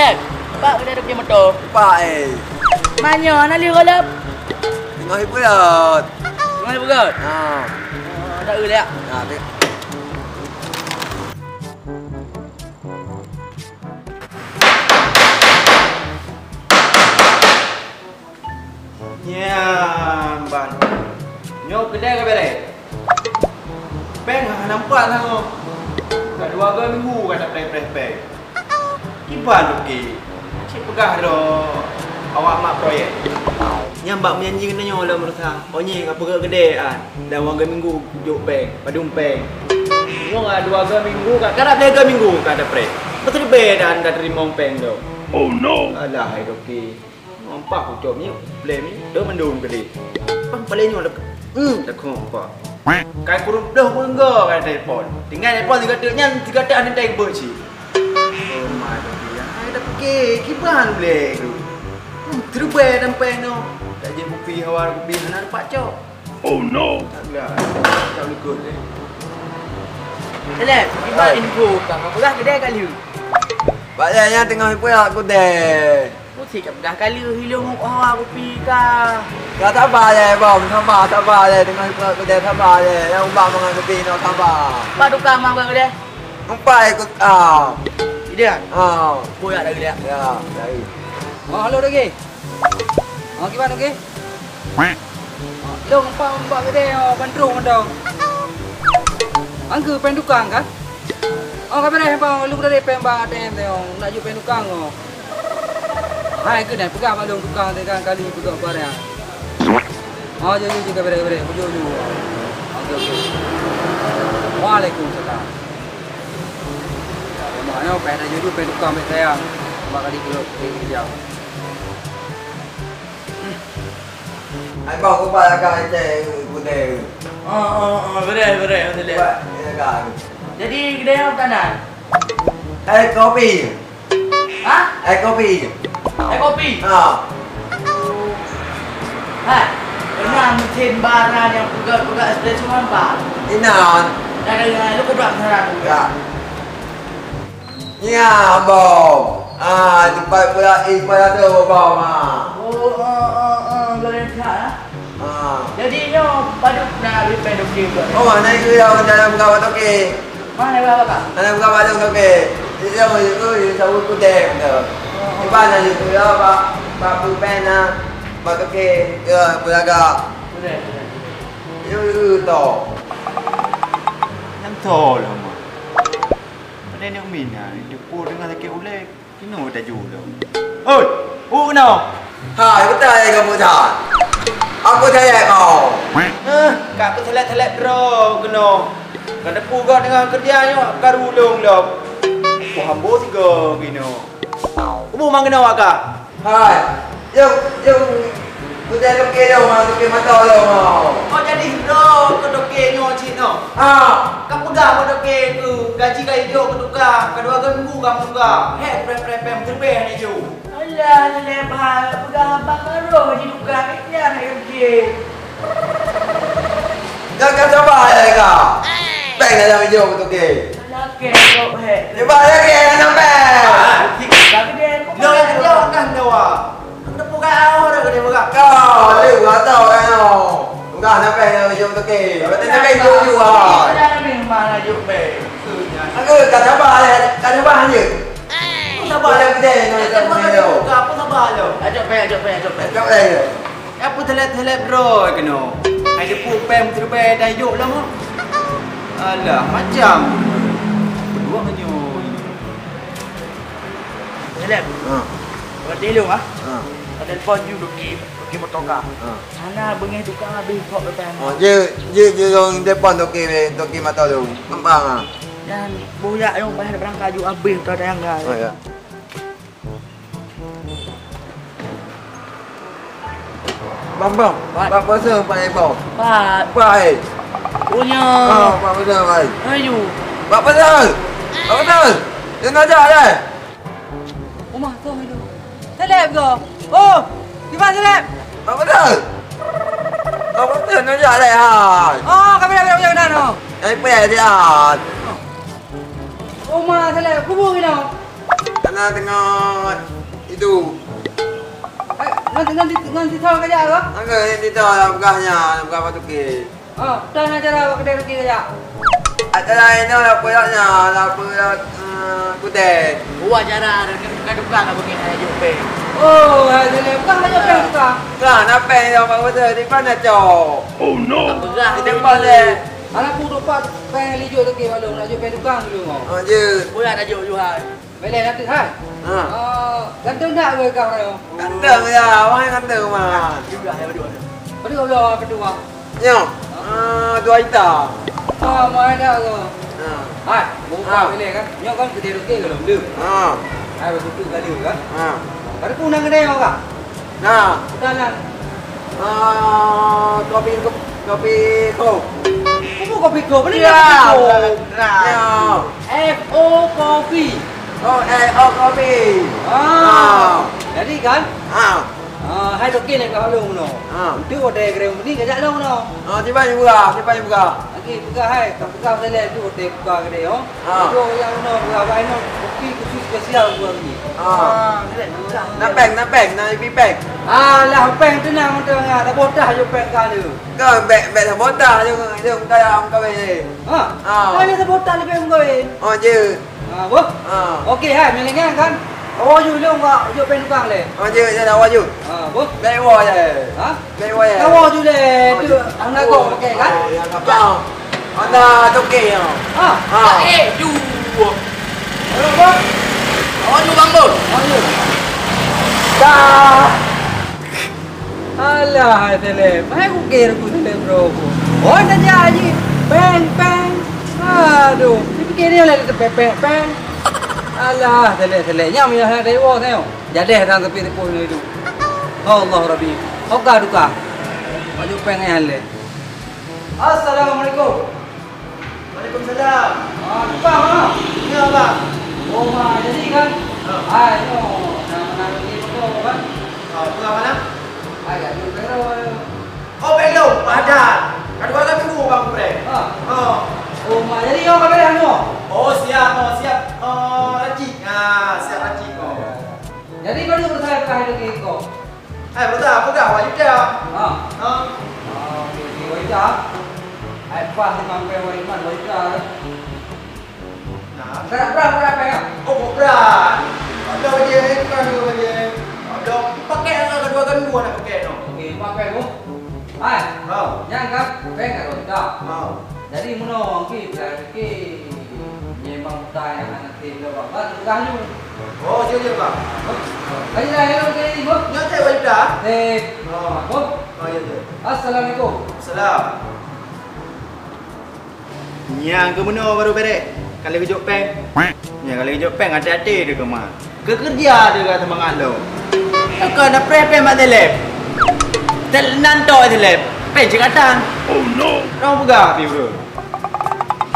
Lek, pak kedai pergi motor. Pak Mana nak lihat lep? tengok ibu dah. Mana berat? Tak boleh. Ban. Nyok kedai ke berai? Peng nampak tengok. Kat 2 minggu kan tak play. Kiban tu ke. Cik pegah dah. Awak mak proyek. Nyambak menyanyi kena nyo lah merasa. Onye apa ke kedai kan. Dan 2 minggu juk peng, padung peng. Nyok ah 2 minggu kan. Kan 3 minggu kan ada play. Betul be dan dah terima peng tu. Oh no. Alah hai doki. Nampak aku jom ni play ni dah mendung kedai. Bang paling nyo dak. Dak kompak. Kai kurung dah mengga kan telefon. Tinggal telefon juga deknya tiga tak ada tai berci. Oh my god. Ai dah pergi kiban boleh tu. Terube sampai no. Tak je kopi awal kopi nak dapat cok. Oh no. Taklah. Tak boleh kot ni. Lek, kiban info kang. Berah kedai kali. Paknya tengok ibu aku deh. Mesti dah kali hilang orang kopi kah. Kau sabar je bom, sabar je tengok ibu aku deh sabar je. Yang ubah makan kopi no sabar. Pak tukang mak kedai. Nampak ikut Dia. Boyak dah dia. Ya, dari. Halo Dogi. Gimana Dogi? Dong pak kedai bandrung dong. Angke pen tukang kan? Kami dah hempang lu dari pembang ATM tengok nak ju pen tukang Hai ke dah pegang balong tukang tekan kali pegang barang. Je kami bujuk. Okey. Waalaikumsalam. Mana pen dah ju pen tukang pen sayang. Kali peluk dia. Ai bawa ke pada kai cek putih. Betul. Ya kan. Jadi kedai apa tanan? Kopi. Hah? Kopi. Kopi. Pernah mesin barang yang pegang espresso nampak? Inan. Lu kau berapa sekarang? Ya. Ya, bom. Cepat pula pada tu bom Boleh tak? Jadi nyo pada nak repair dok dia. Naik ke dalam kawat okey. Mana berapa kak? Dalam kawat tu okey. Dia itu sabu kudem tu. Di mana itu ya pak pena. Pak okey. Ya, belaga. Boleh. Itu tu. Yang tol lama. Pada ni mina, dia pur dengan laki ulek. Kino dah julu. Oi, kena. Hai, betul ya kamu dah. Aku tanya kau. Kak tu telat bro, kena. Kena puga dengan kerjanya karulung lom. Aku hambo tiga kino. Kamu mang kena wak kak? Hai. Yung Kuda doke dah orang doke mata dah orang. Kau jadi bro, kau doke nyo cino. Kau pegang kau doke tu, gaji kau hidup kau tukar, kedua minggu kau tukar. Hei, prem terbeh ni ju. Alah, lebar pegang abang baru di tukang dia nak pergi. Jangan coba ya kau. Bang dah dalam hijau doke. Laki kau he. Coba lagi sampai. Tapi dia kau. No, dia kan dewa. Anda buka awak dah dia buka. Kau dia buat tahu kan kau. Bukan sampai dalam hijau doke. Betul sampai hijau juga. Jangan ni mana jumpa. Aku tak sabar aja. Sabar yang gede nak buka apa sabar lo. Ajak pe. Kau lagi. Apa telat bro kena. Ada pupem terbeh dah hidup lama. Alah, macam berdua menyo. Lep. Kau telung Ada telefon you doki motor kah. Sana bengih tukang habis kok depan. Je orang depan doki mata tu. Gampang Dan boyak yang bayar berangkat ju habis tu ada yang dah. ya. Bang. Pak pasal Pak Ibu. Pak Pak. punya. Pak pasal Pak. Ayu. Pak pasal. Jangan ajar dah. Rumah tu itu. Seleb ke? Oh, gimana seleb? Pak pasal. Pak pasal nak ajar dah. Kami dah berjalan no. Ai pe dia. Rumah seleb kubur kita. Ana tengah itu. Nanti tahu kerja apa? Angga ni tu lah begahnya, begah batu ke. Oh, dah nak cara apa kedai rugi kerja? Acara ini lah pulaknya, lah pulak kudek. Buat cara dengan tukang nak begini aja pe. Oh, ada bukan aja bukan. Lah, nak pen yang apa betul di mana cok? Oh no. Berah Di depan deh. Anak aku dapat pengen lijo tu ke balong nak jual tukang dulu. Oh je. Buat aja jual. Boleh nanti hai. Ha. Oh, gantung tak ke kau ni? Kanteng ya, wahai kanteng mah. Juga ya berdua. Berdua belah kedua. Nyo. 2 juta. Oh, mai dah tu. Ha. Hai, buka boleh kan? Nyok kan kedai rugi ke belum? Ha. Hai, betul kali kan? Ha. Ada punang kedai kau kah? Nah. Dalam. Kopi kok. Kamu kopi kau beli Ya. kopi. Nah. FO kopi. Kopi. Jadi kan? Ha. Hai token ni kau long no. Itu hotel kerem ni kerja long no. Cepat ni buka, Okey, buka hai. Kau buka hotel tu hotel buka kedai oh. Itu yang no buka baik no. Kopi khusus spesial buat ni. Nak peng, nak pi peng. Lah peng tenang betul ngah. Tak bodah je peng kau tu. Kau bek sabotah je kaya kau ni. Kau ni tak bodah ni peng kau ni. Oh je. Boh. Okey hai, melengan kan? Oh, you long kau, you peng tukang le. Oh je, dah awak je. Boh. Bek wa je. Bek wa je. Kau tu le. Tu anak kau okey kan? Kau. Ana toke ya. Ju. Boh. Oh, ju bang bos. Dah. Alah, tele. Mai aku kira aku tele bro. Oh, dah jadi. Peng. Aduh, ni fikir dia lah peng. Alah, tele. Nyam ya ada wo tengok. Jadi dah tepi tepi ni tu. Allah Rabbi. Oka duka. Baju peng yang le. Assalamualaikum. Waalaikumsalam. Duka mana? Ni apa? Oh, ma jadi kan? Ai, no. Nama ni betul kan? Buka mana? Ai, ada pero. Oh, belum. Ada. Kedua kali minggu bang Bre. Oh, ma jadi kau kau dah anu. Oh, siap. Racik. Siap racik kau. Jadi kau ni bersaya kah lagi kau? Betul. Wajib dah. Okey, wajah. Ai pas sampai wajah wajah. Nah. Berapa ya? Oh, berat. Ada wajib, Ada pakai kedua kali minggu nak pakai no. Okey, pakai bu. Hai. Yang kan peng kalau tidak. Jadi mono ki berarti memang tayang anak tiga bapak tukang ni. Oh, je bang. Ayo dah hello ke ibu. Nyata wajib dah. Bu. Ya je. Assalamualaikum. Salam. Yang ke mana baru beres? Kalau kejut peng. Ya, kalau kejut peng hati-hati dia ke mah. Kerja dia kata semangat lo. Kau nak prepare mak telep. Nanto telep. Peng cekatan. Oh no. Kau buka pi bro.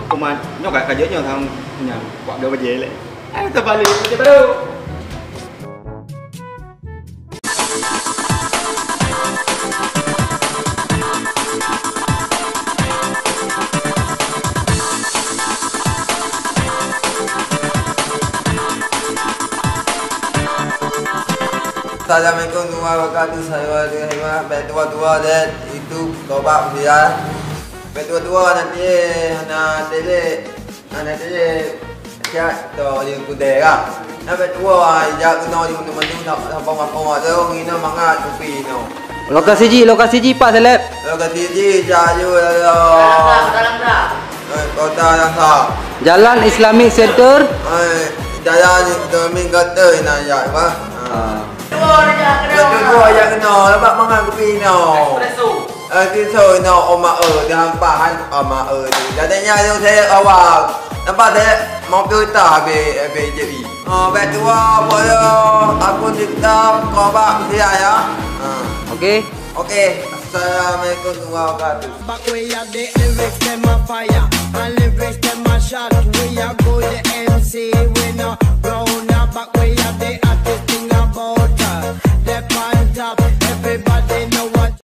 Kuman nyok kat kerjanya thang punya buat dia baje lek. Ai terbalik baje baru. Assalamualaikum warahmatullahi wabarakatuh. Saya betua-tua dan itu tobat dia. Betua-tua nanti chat to di kudera. Na betua ya kena di mana tak apa-apa tu ngina mangat kopi no. Lokasi ji Pak Seleb. Lokasi ji jaju Dalam dah. kota Langsa. Jalan Islamic Center. Jalan Islamic Center nak ya apa? Kedua Kedua yang kena lepas mangan kopi no. Espresso. Espresso no oma dia hampahan oma tu. Jadinya tu saya awal. Nampak saya mau kita habis jadi. Betua boleh aku TikTok kobak dia ya. Okey. Okey. Assalamualaikum warahmatullahi wabarakatuh. Back way up the lyrics them a fire, and lyrics them a shot. We are good MC, we no